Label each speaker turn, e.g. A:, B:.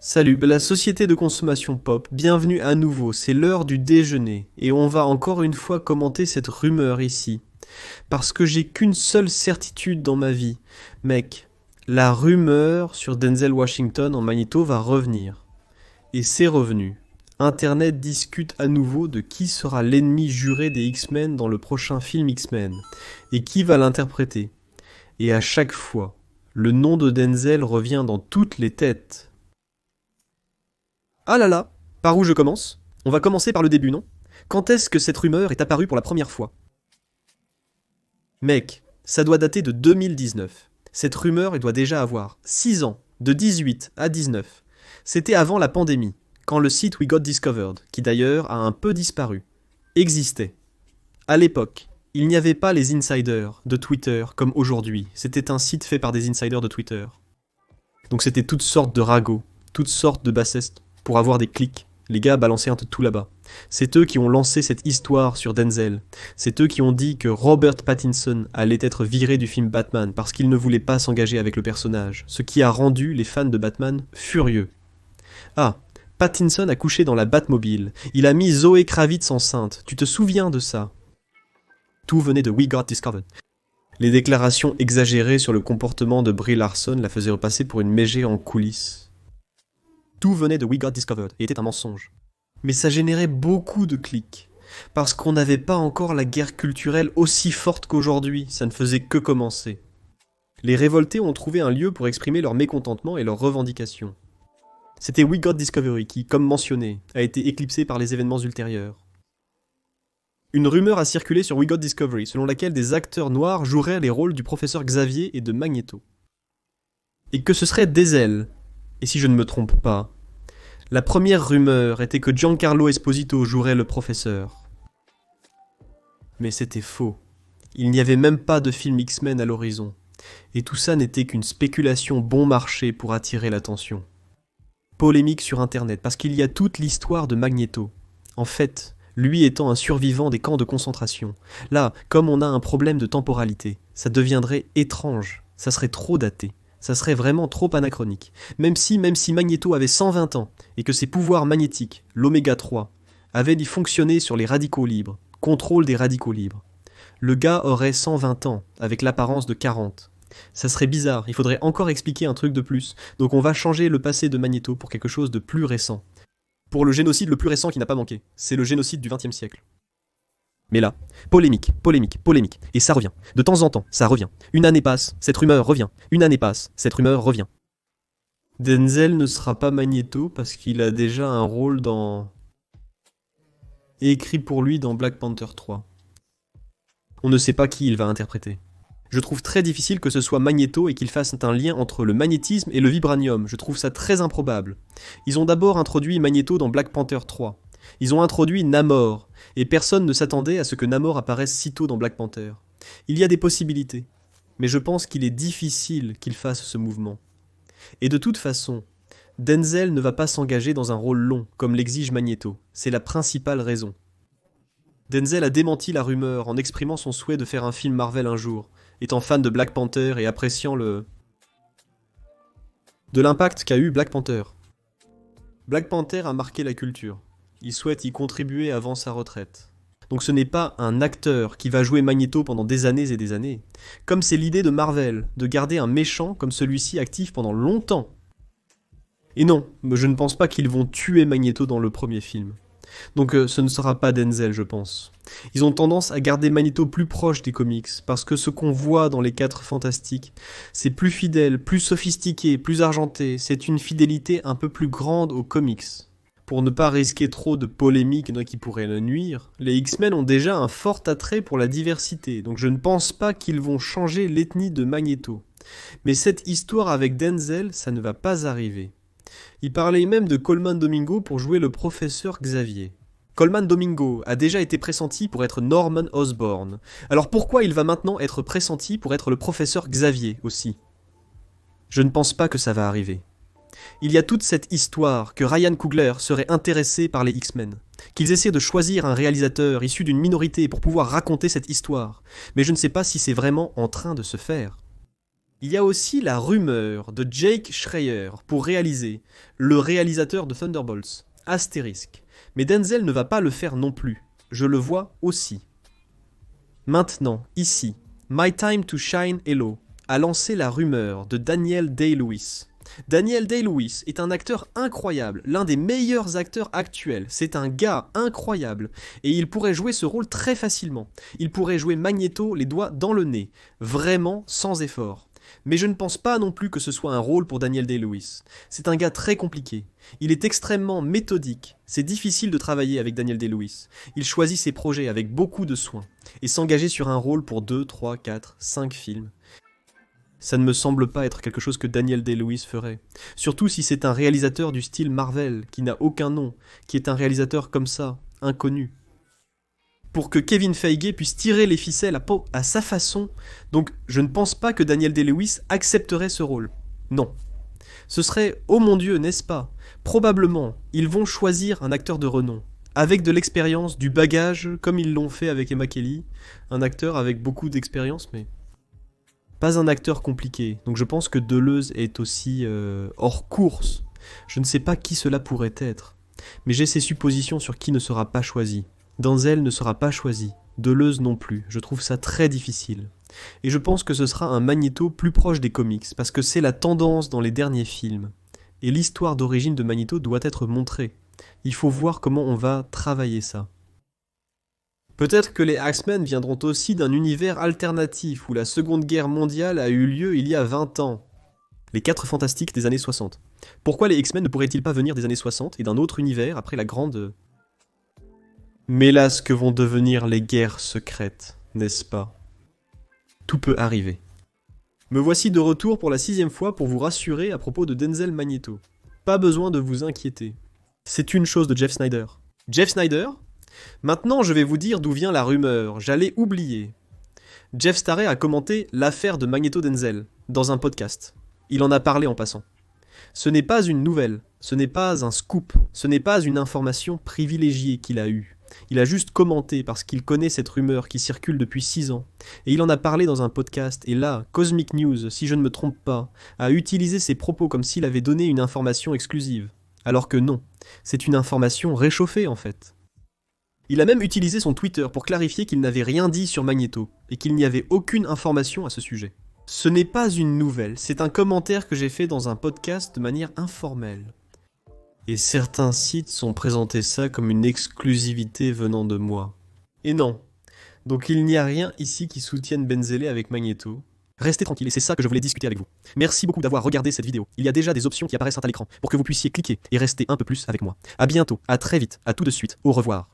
A: Salut, la société de consommation pop, bienvenue à nouveau, c'est l'heure du déjeuner, et on va encore une fois commenter cette rumeur ici. Parce que j'ai qu'une seule certitude dans ma vie. Mec, la rumeur sur Denzel Washington en Magneto va revenir. Et c'est revenu. Internet discute à nouveau de qui sera l'ennemi juré des X-Men dans le prochain film X-Men, et qui va l'interpréter. Et à chaque fois, le nom de Denzel revient dans toutes les têtes. Ah là là, par où je commence? On va commencer par le début, non? Quand est-ce que cette rumeur est apparue pour la première fois? Mec, ça doit dater de 2019. Cette rumeur, elle doit déjà avoir 6 ans, de 18 à 19. C'était avant la pandémie, quand le site We Got Discovered, qui d'ailleurs a un peu disparu, existait. À l'époque, il n'y avait pas les insiders de Twitter comme aujourd'hui. C'était un site fait par des insiders de Twitter. Donc c'était toutes sortes de ragots, toutes sortes de bassestes pour avoir des clics. Les gars balançaient un peu tout là-bas. C'est eux qui ont lancé cette histoire sur Denzel. C'est eux qui ont dit que Robert Pattinson allait être viré du film Batman parce qu'il ne voulait pas s'engager avec le personnage, ce qui a rendu les fans de Batman furieux. Ah, Pattinson a couché dans la Batmobile. Il a mis Zoé Kravitz enceinte. Tu te souviens de ça? Tout venait de We Got Discovered. Les déclarations exagérées sur le comportement de Brie Larson la faisaient repasser pour une mégère en coulisses. Tout venait de We Got Discovered et était un mensonge. Mais ça générait beaucoup de clics. Parce qu'on n'avait pas encore la guerre culturelle aussi forte qu'aujourd'hui, ça ne faisait que commencer. Les révoltés ont trouvé un lieu pour exprimer leur mécontentement et leurs revendications. C'était We Got Discovery qui, comme mentionné, a été éclipsé par les événements ultérieurs. Une rumeur a circulé sur We Got Discovery selon laquelle des acteurs noirs joueraient les rôles du professeur Xavier et de Magneto. Et que ce serait Denzel. Et si je ne me trompe pas, la première rumeur était que Giancarlo Esposito jouerait le professeur. Mais c'était faux. Il n'y avait même pas de film X-Men à l'horizon. Et tout ça n'était qu'une spéculation bon marché pour attirer l'attention. Polémique sur internet, parce qu'il y a toute l'histoire de Magneto. En fait, lui étant un survivant des camps de concentration. Là, comme on a un problème de temporalité, ça deviendrait étrange, ça serait trop daté. Ça serait vraiment trop anachronique. Même si Magneto avait 120 ans, et que ses pouvoirs magnétiques, l'oméga 3, avaient dû fonctionner sur les radicaux libres, contrôle des radicaux libres. Le gars aurait 120 ans, avec l'apparence de 40. Ça serait bizarre, il faudrait encore expliquer un truc de plus, donc on va changer le passé de Magneto pour quelque chose de plus récent. Pour le génocide le plus récent qui n'a pas manqué, c'est le génocide du XXe siècle. Mais là, polémique. Et ça revient. De temps en temps, ça revient. Une année passe, cette rumeur revient. Une année passe, cette rumeur revient. Denzel ne sera pas Magneto parce qu'il a déjà un rôle écrit pour lui dans Black Panther 3. On ne sait pas qui il va interpréter. Je trouve très difficile que ce soit Magneto et qu'il fasse un lien entre le magnétisme et le vibranium. Je trouve ça très improbable. Ils ont d'abord introduit Magneto dans Black Panther 3. Ils ont introduit Namor, et personne ne s'attendait à ce que Namor apparaisse si tôt dans Black Panther. Il y a des possibilités, mais je pense qu'il est difficile qu'il fasse ce mouvement. Et de toute façon, Denzel ne va pas s'engager dans un rôle long, comme l'exige Magneto. C'est la principale raison. Denzel a démenti la rumeur en exprimant son souhait de faire un film Marvel un jour, étant fan de Black Panther et appréciant de l'impact qu'a eu Black Panther. Black Panther a marqué la culture. Il souhaite y contribuer avant sa retraite. Donc ce n'est pas un acteur qui va jouer Magneto pendant des années et des années. Comme c'est l'idée de Marvel, de garder un méchant comme celui-ci actif pendant longtemps. Et non, je ne pense pas qu'ils vont tuer Magneto dans le premier film. Donc ce ne sera pas Denzel, je pense. Ils ont tendance à garder Magneto plus proche des comics, parce que ce qu'on voit dans les 4 Fantastiques, c'est plus fidèle, plus sophistiqué, plus argenté, c'est une fidélité un peu plus grande aux comics. Pour ne pas risquer trop de polémiques qui pourraient le nuire, les X-Men ont déjà un fort attrait pour la diversité, donc je ne pense pas qu'ils vont changer l'ethnie de Magneto. Mais cette histoire avec Denzel, ça ne va pas arriver. Il parlait même de Colman Domingo pour jouer le professeur Xavier. Colman Domingo a déjà été pressenti pour être Norman Osborn. Alors pourquoi il va maintenant être pressenti pour être le professeur Xavier aussi? Je ne pense pas que ça va arriver. Il y a toute cette histoire que Ryan Coogler serait intéressé par les X-Men, qu'ils essaient de choisir un réalisateur issu d'une minorité pour pouvoir raconter cette histoire, mais je ne sais pas si c'est vraiment en train de se faire. Il y a aussi la rumeur de Jake Schreier pour réaliser, le réalisateur de Thunderbolts, astérisque. Mais Denzel ne va pas le faire non plus, je le vois aussi. Maintenant, ici, My Time to Shine Hello a lancé la rumeur de Daniel Day-Lewis. Daniel Day-Lewis est un acteur incroyable, l'un des meilleurs acteurs actuels. C'est un gars incroyable et il pourrait jouer ce rôle très facilement. Il pourrait jouer Magneto les doigts dans le nez, vraiment sans effort. Mais je ne pense pas non plus que ce soit un rôle pour Daniel Day-Lewis. C'est un gars très compliqué. Il est extrêmement méthodique. C'est difficile de travailler avec Daniel Day-Lewis. Il choisit ses projets avec beaucoup de soin et s'engager sur un rôle pour 2, 3, 4, 5 films. Ça ne me semble pas être quelque chose que Daniel Day-Lewis ferait. Surtout si c'est un réalisateur du style Marvel, qui n'a aucun nom, qui est un réalisateur comme ça, inconnu. Pour que Kevin Feige puisse tirer les ficelles à sa façon, donc je ne pense pas que Daniel Day-Lewis accepterait ce rôle. Non. Ce serait, oh mon Dieu, n'est-ce pas? Probablement, ils vont choisir un acteur de renom, avec de l'expérience, du bagage, comme ils l'ont fait avec Emma Kelly, un acteur avec beaucoup d'expérience, mais pas un acteur compliqué. Donc je pense que Deleuze est aussi hors course. Je ne sais pas qui cela pourrait être, mais j'ai ces suppositions sur qui ne sera pas choisi. Denzel ne sera pas choisi, Deleuze non plus, je trouve ça très difficile. Et je pense que ce sera un Magneto plus proche des comics, parce que c'est la tendance dans les derniers films. Et l'histoire d'origine de Magneto doit être montrée. Il faut voir comment on va travailler ça. Peut-être que les X-Men viendront aussi d'un univers alternatif où la Seconde Guerre mondiale a eu lieu il y a 20 ans. Les 4 fantastiques des années 60. Pourquoi les X-Men ne pourraient-ils pas venir des années 60 et d'un autre univers après la grande... Mais là, ce que vont devenir les guerres secrètes, n'est-ce pas? Tout peut arriver. Me voici de retour pour la 6e fois pour vous rassurer à propos de Denzel Magneto. Pas besoin de vous inquiéter. C'est une chose de Jeff Snyder. Jeff Snyder? Maintenant, je vais vous dire d'où vient la rumeur, j'allais oublier. Jeff Starrett a commenté l'affaire de Magneto Denzel dans un podcast. Il en a parlé en passant. Ce n'est pas une nouvelle, ce n'est pas un scoop, ce n'est pas une information privilégiée qu'il a eue. Il a juste commenté parce qu'il connaît cette rumeur qui circule depuis 6 ans. Et il en a parlé dans un podcast, et là, Cosmic News, si je ne me trompe pas, a utilisé ses propos comme s'il avait donné une information exclusive. Alors que non, c'est une information réchauffée en fait. Il a même utilisé son Twitter pour clarifier qu'il n'avait rien dit sur Magneto, et qu'il n'y avait aucune information à ce sujet. Ce n'est pas une nouvelle, c'est un commentaire que j'ai fait dans un podcast de manière informelle. Et certains sites sont présentés ça comme une exclusivité venant de moi. Et non. Donc il n'y a rien ici qui soutienne Benzele avec Magneto. Restez tranquille et c'est ça que je voulais discuter avec vous. Merci beaucoup d'avoir regardé cette vidéo. Il y a déjà des options qui apparaissent à l'écran pour que vous puissiez cliquer et rester un peu plus avec moi. À bientôt, à très vite, à tout de suite, au revoir.